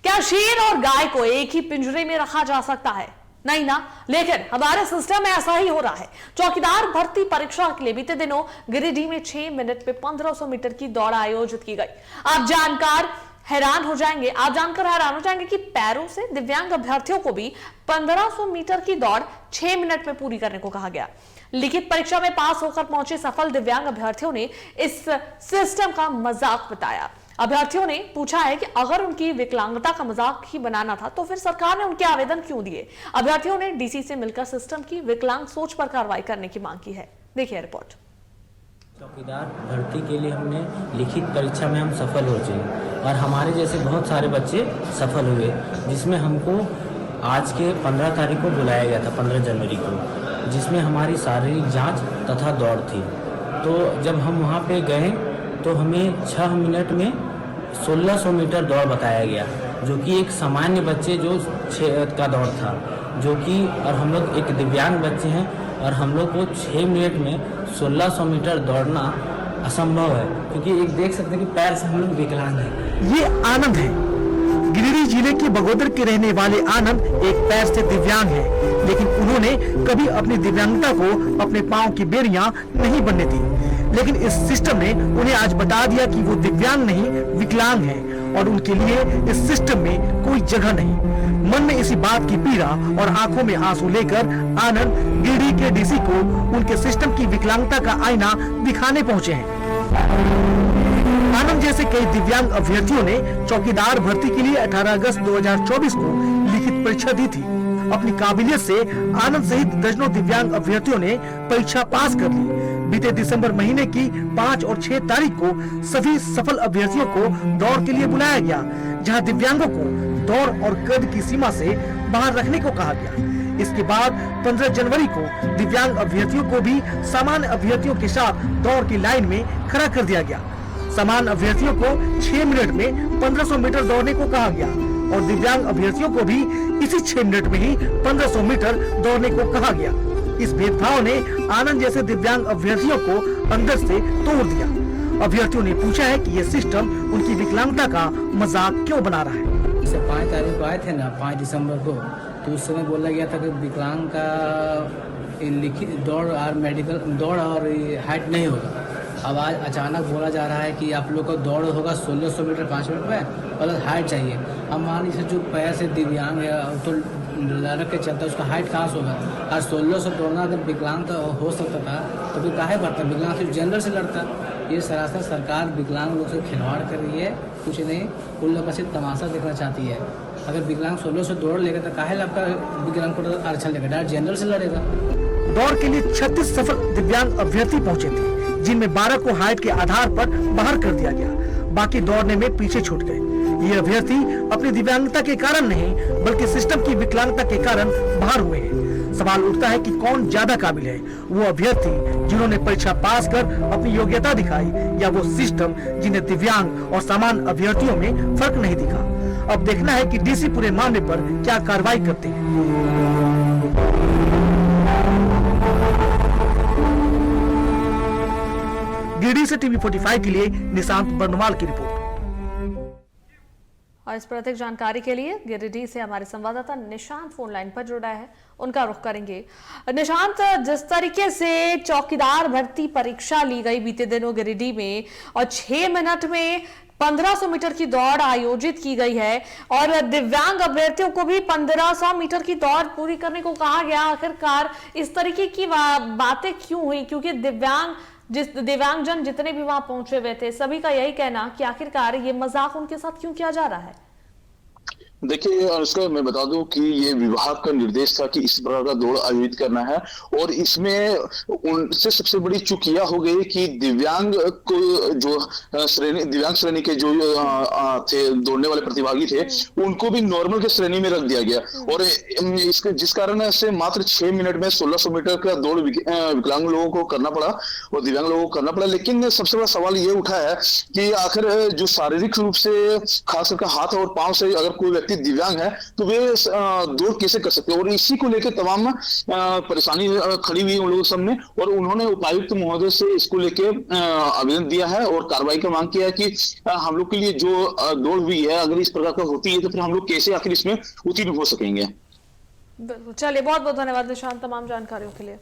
क्या शेर और गाय को एक ही पिंजरे में रखा जा सकता है? नहीं ना, लेकिन हमारे सिस्टम में ऐसा ही हो रहा है। चौकीदार भर्ती परीक्षा के लिए बीते दिनों गिरिडीह में 6 मिनट में 1500 मीटर की दौड़ आयोजित की गई। आप जानकर हैरान हो जाएंगे कि पैरों से दिव्यांग अभ्यर्थियों को भी 1500 मीटर की दौड़ 6 मिनट में पूरी करने को कहा गया। लिखित परीक्षा में पास होकर पहुंचे सफल दिव्यांग अभ्यर्थियों ने इस सिस्टम का मजाक बताया। अभ्यर्थियों ने पूछा है कि अगर उनकी विकलांगता का मजाक ही बनाना था तो फिर सरकार ने उनके आवेदन क्यों दिए। अभ्यर्थियों ने डीसी से मिलकर सिस्टम की विकलांग सोच पर कार्रवाई करने की मांग की है। देखिए रिपोर्ट। चौकीदार भर्ती के लिए हमने लिखित परीक्षा में हम सफल हो गए और हमारे जैसे बहुत सारे बच्चे सफल हुए, जिसमें हमको आज के 15 तारीख को बुलाया गया था, 15 जनवरी को, जिसमें हमारी शारीरिक जांच तथा दौड़ थी। तो जब हम वहां पे गए तो हमें 6 मिनट में 1600 मीटर दौड़ बताया गया, जो कि एक सामान्य बच्चे जो 6 का दौड़ था, जो कि और हम लोग एक दिव्यांग बच्चे हैं और हम लोग को 6 मिनट में 1600 मीटर दौड़ना असंभव है, क्योंकि एक देख सकते हैं कि पैर से हम लोग विकलांग हैं। ये आनंद है। गिरिडीह जिले के बगोदर के रहने वाले आनंद एक पैर से दिव्यांग है, लेकिन उन्होंने कभी अपनी दिव्यांगता को अपने पांव की बेड़ियां नहीं बनने दी। लेकिन इस सिस्टम ने उन्हें आज बता दिया कि वो दिव्यांग नहीं विकलांग है और उनके लिए इस सिस्टम में कोई जगह नहीं। मन में इसी बात की पीड़ा और आंखों में आंसू लेकर आनंद गिरिडीह के डीसी को उनके सिस्टम की विकलांगता का आईना दिखाने पहुंचे हैं। आनंद जैसे कई दिव्यांग अभ्यर्थियों ने चौकीदार भर्ती के लिए 18 अगस्त 2024 को लिखित परीक्षा दी थी। अपनी काबिलियत से आनंद सहित दर्जनों दिव्यांग अभ्यर्थियों ने परीक्षा पास कर ली। बीते दिसंबर महीने की 5 और 6 तारीख को सभी सफल अभ्यर्थियों को दौड़ के लिए बुलाया गया, जहां दिव्यांगों को दौड़ और कद की सीमा से बाहर रखने को कहा गया। इसके बाद 15 जनवरी को दिव्यांग अभ्यर्थियों को भी सामान्य अभ्यर्थियों के साथ दौड़ की लाइन में खड़ा कर दिया गया। सामान्य अभ्यर्थियों को 6 मिनट में 1500 मीटर दौड़ने को कहा गया और दिव्यांग अभ्यर्थियों को भी इसी 6 मिनट में ही 1500 मीटर दौड़ने को कहा गया। इस भेदभाव ने आनंद जैसे दिव्यांग अभ्यर्थियों को अंदर से तोड़ दिया। अभ्यर्थियों ने पूछा है कि ये सिस्टम उनकी विकलांगता का मजाक क्यों बना रहा है। 5 तारीख को आए थे ना, 5 दिसंबर को, तो उस समय बोला गया था कि विकलांग का लिखित दौड़ और मेडिकल दौड़ और हाइट नहीं होगा। अब आज अचानक बोला जा रहा है कि आप लोग का दौड़ होगा 1600 मीटर 5 मिनट में और हाइट चाहिए। अब मान लीजिए जो पैर से दिव्यांग है तो लड़क के चलता उसका हाइट कहाँ से होगा। और 1600 दौड़ना अगर विकलांग तो हो सकता था तो फिर काहे भरता, विकलांग सिर्फ जनरल से लड़ता। ये सरासर सरकार विकलांग लोग से खिलवाड़ कर रही है, कुछ नहीं, उन लोग का सिर्फ तमाशा देखना चाहती है। अगर विकलांग 1600 दौड़ लेगा तो काहे आपका विकलांग को आरक्षण लेगा, डायरेक्ट जनरल से लड़ेगा। दौड़ के लिए 36 सफल दिव्यांग अभ्यर्थी पहुंचे थे, जिनमें 12 को हाइट के आधार पर बाहर कर दिया गया, बाकी दौड़ने में पीछे छूट गए। ये अभ्यर्थी अपनी दिव्यांगता के कारण नहीं बल्कि सिस्टम की विकलांगता के कारण बाहर हुए हैं। सवाल उठता है कि कौन ज्यादा काबिल है, वो अभ्यर्थी जिन्होंने परीक्षा पास कर अपनी योग्यता दिखाई या वो सिस्टम जिन्हें दिव्यांग और सामान्य अभ्यर्थियों में फर्क नहीं दिखा। अब देखना है कि डीसी पूरे मामले पर क्या कार्रवाई करते हैं। गिरिडीह से टीवी 45 के लिए निशांत बर्नवाल की रिपोर्ट। और इस पर अधिक जानकारी के लिए गिरिडीह से हमारे संवाददाता निशांत फोन लाइन पर जुड़ा है, उनका रुख करेंगे। निशांत, जिस तरीके से चौकीदार भर्ती परीक्षा ली गई बीते दिनों गिरिडीह में और 6 मिनट में 1500 मीटर की दौड़ आयोजित की गई है और दिव्यांग अभ्यर्थियों को भी 1500 मीटर की दौड़ पूरी करने को कहा गया, आखिरकार इस तरीके की बातें क्यों हुई? क्योंकि दिव्यांगजन जितने भी वहां पहुंचे हुए थे सभी का यही कहना कि आखिरकार ये मजाक उनके साथ क्यों किया जा रहा है। देखिए अनुष्का, मैं बता दूं कि ये विभाग का निर्देश था कि इस प्रकार का दौड़ आयोजित करना है और इसमें उनसे सबसे बड़ी चूक यह हो गई कि दिव्यांग को जो दिव्यांग श्रेणी के जो थे दौड़ने वाले प्रतिभागी थे उनको भी नॉर्मल के श्रेणी में रख दिया गया और इसके जिस कारण से मात्र 6 मिनट में 1600 मीटर का दौड़ विकलांग लोगों को करना पड़ा और दिव्यांग लोगों को करना पड़ा। लेकिन सबसे बड़ा सवाल ये उठा है कि आखिर जो शारीरिक रूप से खास करके हाथ और पांव से अगर कोई व्यक्ति व्यक्ति दिव्यांग है तो वे दौड़ कैसे कर सकते हैं, और इसी को लेकर तमाम परेशानी खड़ी हुई उन लोगों सामने, और उन्होंने उपायुक्त महोदय से इसको लेकर आवेदन दिया है और कार्रवाई का मांग किया है कि हम लोग के लिए जो दौड़ हुई है अगर इस प्रकार का होती है तो फिर हम लोग कैसे आखिर इसमें उत्तीर्ण हो सकेंगे। चलिए, बहुत बहुत धन्यवाद निशांत तमाम जानकारियों के लिए।